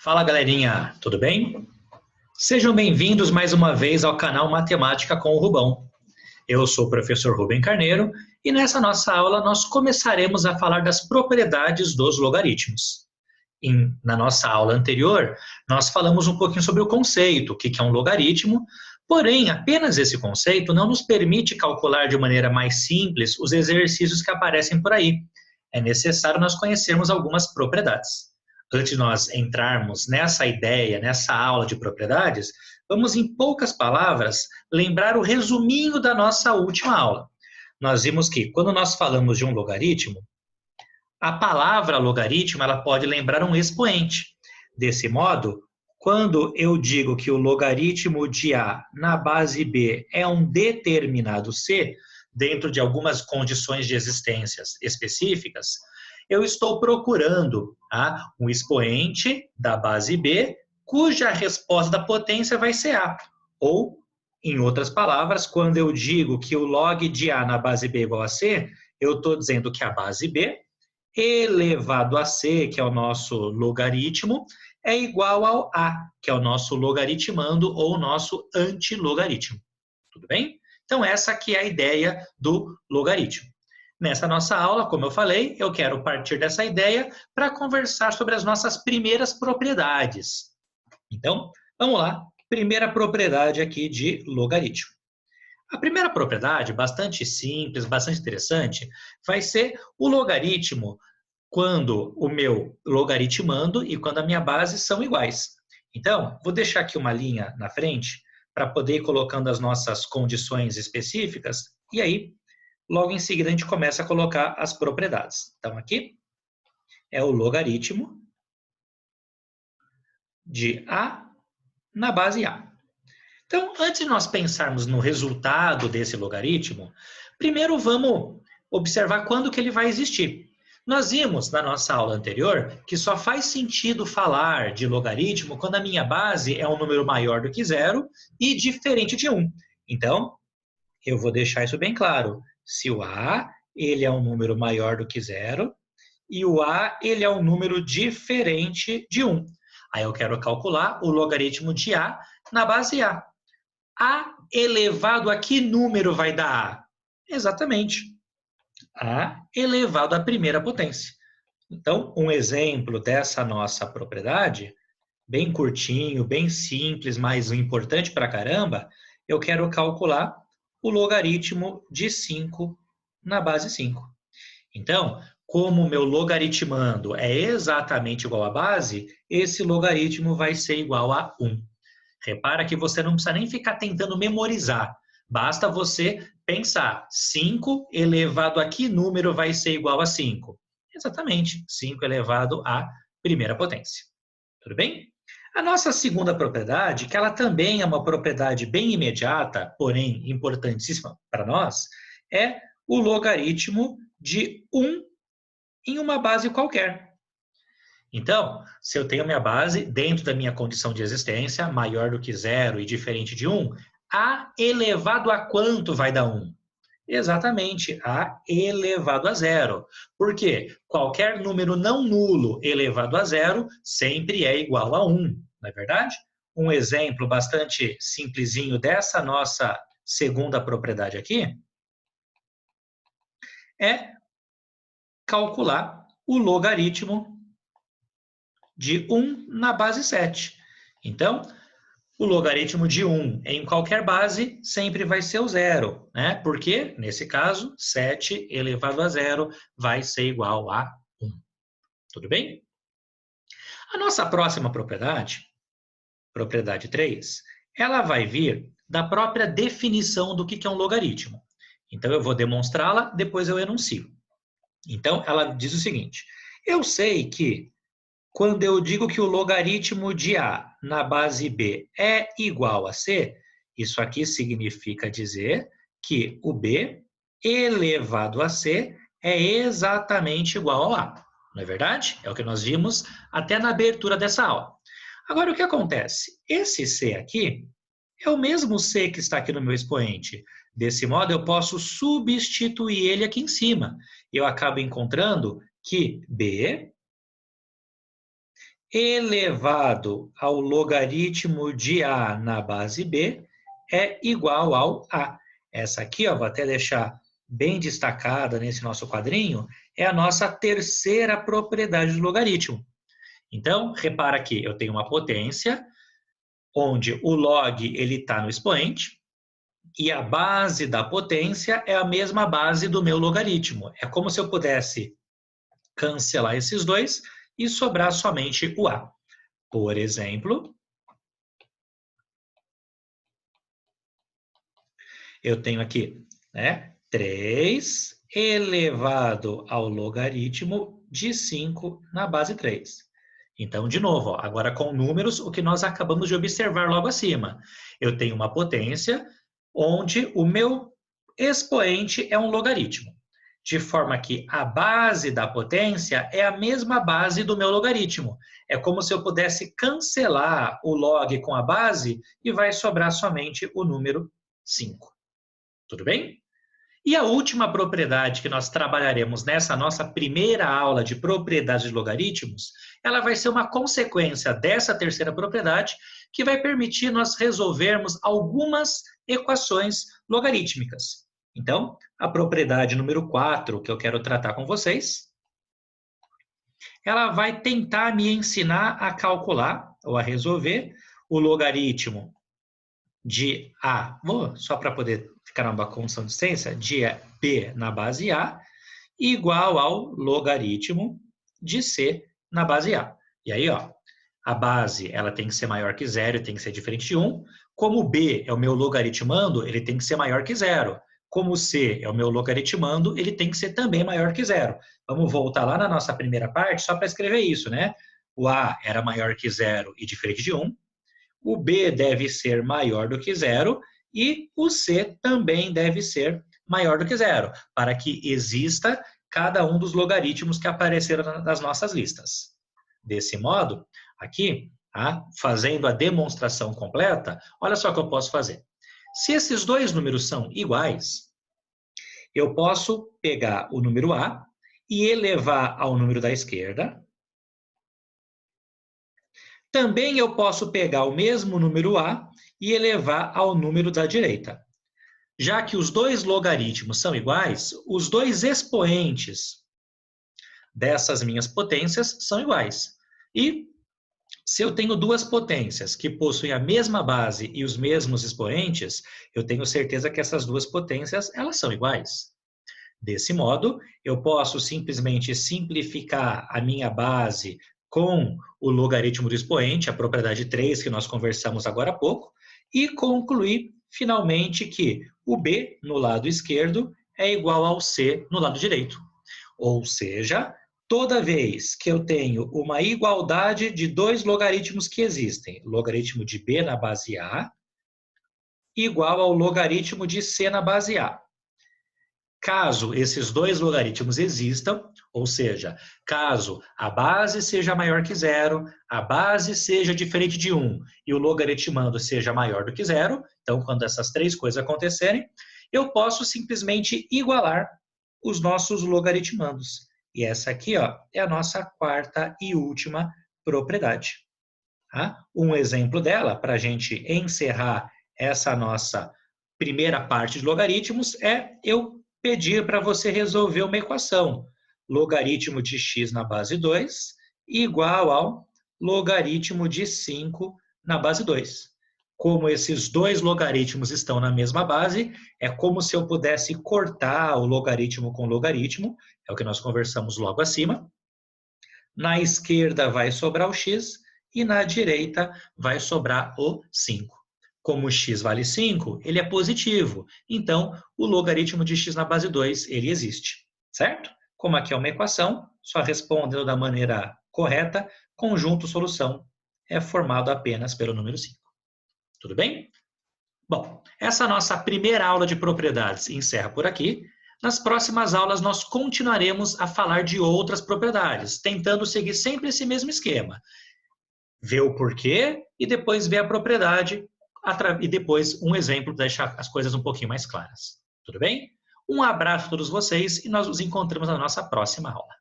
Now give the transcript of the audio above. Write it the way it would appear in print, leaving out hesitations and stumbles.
Fala galerinha, tudo bem? Sejam bem-vindos mais uma vez ao canal Matemática com o Rubão. Eu sou o professor Rubem Carneiro e nessa nossa aula nós começaremos a falar das propriedades dos logaritmos. Na nossa aula anterior, nós falamos um pouquinho sobre o conceito, o que é um logaritmo, porém, apenas esse conceito não nos permite calcular de maneira mais simples os exercícios que aparecem por aí. É necessário nós conhecermos algumas propriedades. Antes de nós entrarmos nessa ideia, nessa aula de propriedades, vamos, em poucas palavras, lembrar o resuminho da nossa última aula. Nós vimos que, quando nós falamos de um logaritmo, a palavra logaritmo ela pode lembrar um expoente. Desse modo, quando eu digo que o logaritmo de A na base B é um determinado C, dentro de algumas condições de existências específicas, eu estou procurando um expoente da base B cuja resposta da potência vai ser A. Ou, em outras palavras, quando eu digo que o log de A na base B é igual a C, eu estou dizendo que a base B elevado a C, que é o nosso logaritmo, é igual ao A, que é o nosso logaritmando ou o nosso antilogaritmo. Tudo bem? Então, essa aqui é a ideia do logaritmo. Nessa nossa aula, como eu falei, eu quero partir dessa ideia para conversar sobre as nossas primeiras propriedades. Então, vamos lá. Primeira propriedade aqui de logaritmo. A primeira propriedade, bastante simples, bastante interessante, vai ser o logaritmo quando o meu logaritmando e quando a minha base são iguais. Então, vou deixar aqui uma linha na frente para poder ir colocando as nossas condições específicas e aí, logo em seguida, a gente começa a colocar as propriedades. Então, aqui é o logaritmo de A na base A. Então, antes de nós pensarmos no resultado desse logaritmo, primeiro vamos observar quando que ele vai existir. Nós vimos na nossa aula anterior que só faz sentido falar de logaritmo quando a minha base é um número maior do que zero e diferente de 1. Então, eu vou deixar isso bem claro. Se o A ele é um número maior do que zero e o A ele é um número diferente de 1. Aí eu quero calcular o logaritmo de A na base A. A elevado a que número vai dar A? Exatamente. A elevado à primeira potência. Então, um exemplo dessa nossa propriedade, bem curtinho, bem simples, mas importante pra caramba, eu quero calcular o logaritmo de 5 na base 5. Então, como o meu logaritmando é exatamente igual à base, esse logaritmo vai ser igual a 1. Repara que você não precisa nem ficar tentando memorizar. Basta você pensar, 5 elevado a que número vai ser igual a 5? Exatamente, 5 elevado à primeira potência. Tudo bem? A nossa segunda propriedade, que ela também é uma propriedade bem imediata, porém importantíssima para nós, é o logaritmo de 1 em uma base qualquer. Então, se eu tenho minha base dentro da minha condição de existência, maior do que zero e diferente de 1, A elevado a quanto vai dar 1? Exatamente, A elevado a zero. Por quê? Qualquer número não nulo elevado a zero sempre é igual a 1, não é verdade? Um exemplo bastante simplesinho dessa nossa segunda propriedade aqui é calcular o logaritmo de 1 na base 7. Então, o logaritmo de 1 em qualquer base sempre vai ser o zero, né? Porque, nesse caso, 7 elevado a zero vai ser igual a 1. Tudo bem? A nossa próxima propriedade, propriedade 3, ela vai vir da própria definição do que é um logaritmo. Então, eu vou demonstrá-la, depois eu enuncio. Então, ela diz o seguinte: eu sei que quando eu digo que o logaritmo de A na base B é igual a C, isso aqui significa dizer que o B elevado a C é exatamente igual ao A. Não é verdade? É o que nós vimos até na abertura dessa aula. Agora, o que acontece? Esse C aqui é o mesmo C que está aqui no meu expoente. Desse modo, eu posso substituir ele aqui em cima. Eu acabo encontrando que B elevado ao logaritmo de A na base B é igual ao A. Essa aqui, ó, vou até deixar bem destacada nesse nosso quadrinho, é a nossa terceira propriedade do logaritmo. Então, repara que eu tenho uma potência, onde o log está no expoente, e a base da potência é a mesma base do meu logaritmo. É como se eu pudesse cancelar esses dois e sobrar somente o A. Por exemplo, eu tenho aqui, né, 3 elevado ao logaritmo de 5 na base 3. Então, de novo, ó, agora com números, o que nós acabamos de observar logo acima. Eu tenho uma potência onde o meu expoente é um logaritmo, de forma que a base da potência é a mesma base do meu logaritmo. É como se eu pudesse cancelar o log com a base e vai sobrar somente o número 5. Tudo bem? E a última propriedade que nós trabalharemos nessa nossa primeira aula de propriedades de logaritmos, ela vai ser uma consequência dessa terceira propriedade que vai permitir nós resolvermos algumas equações logarítmicas. Então, a propriedade número 4 que eu quero tratar com vocês, ela vai tentar me ensinar a calcular ou a resolver o logaritmo de A, só para poder ficar numa constante de distância, de B na base A, igual ao logaritmo de C na base A. E aí, ó, a base ela tem que ser maior que zero e tem que ser diferente de 1. Como B é o meu logaritmando, ele tem que ser maior que zero. Como C é o meu logaritmando, ele tem que ser também maior que zero. Vamos voltar lá na nossa primeira parte só para escrever isso, né? O A era maior que zero e diferente de 1. O B deve ser maior do que zero e o C também deve ser maior do que zero, para que exista cada um dos logaritmos que apareceram nas nossas listas. Desse modo, aqui, fazendo a demonstração completa, olha só o que eu posso fazer. Se esses dois números são iguais, eu posso pegar o número A e elevar ao número da esquerda. Também eu posso pegar o mesmo número A e elevar ao número da direita. Já que os dois logaritmos são iguais, os dois expoentes dessas minhas potências são iguais. E se eu tenho duas potências que possuem a mesma base e os mesmos expoentes, eu tenho certeza que essas duas potências elas são iguais. Desse modo, eu posso simplesmente simplificar a minha base com o logaritmo do expoente, a propriedade 3 que nós conversamos agora há pouco, e concluir finalmente que o B no lado esquerdo é igual ao C no lado direito. Ou seja, toda vez que eu tenho uma igualdade de dois logaritmos que existem, logaritmo de B na base A igual ao logaritmo de C na base A. Caso esses dois logaritmos existam, ou seja, caso a base seja maior que zero, a base seja diferente de 1 e o logaritmando seja maior do que zero, então quando essas três coisas acontecerem, eu posso simplesmente igualar os nossos logaritmandos. E essa aqui, ó, é a nossa quarta e última propriedade. Um exemplo dela, para a gente encerrar essa nossa primeira parte de logaritmos, é eu pedir para você resolver uma equação. Logaritmo de x na base 2 igual ao logaritmo de 5 na base 2. Como esses dois logaritmos estão na mesma base, é como se eu pudesse cortar o logaritmo com logaritmo, é o que nós conversamos logo acima. Na esquerda vai sobrar o x e na direita vai sobrar o 5. Como o x vale 5, ele é positivo. Então, o logaritmo de x na base 2, ele existe. Certo? Como aqui é uma equação, só respondendo da maneira correta, conjunto solução é formado apenas pelo número 5. Tudo bem? Bom, essa nossa primeira aula de propriedades encerra por aqui. Nas próximas aulas, nós continuaremos a falar de outras propriedades, tentando seguir sempre esse mesmo esquema. Ver o porquê e depois ver a propriedade e depois um exemplo para deixar as coisas um pouquinho mais claras. Tudo bem? Um abraço a todos vocês e nós nos encontramos na nossa próxima aula.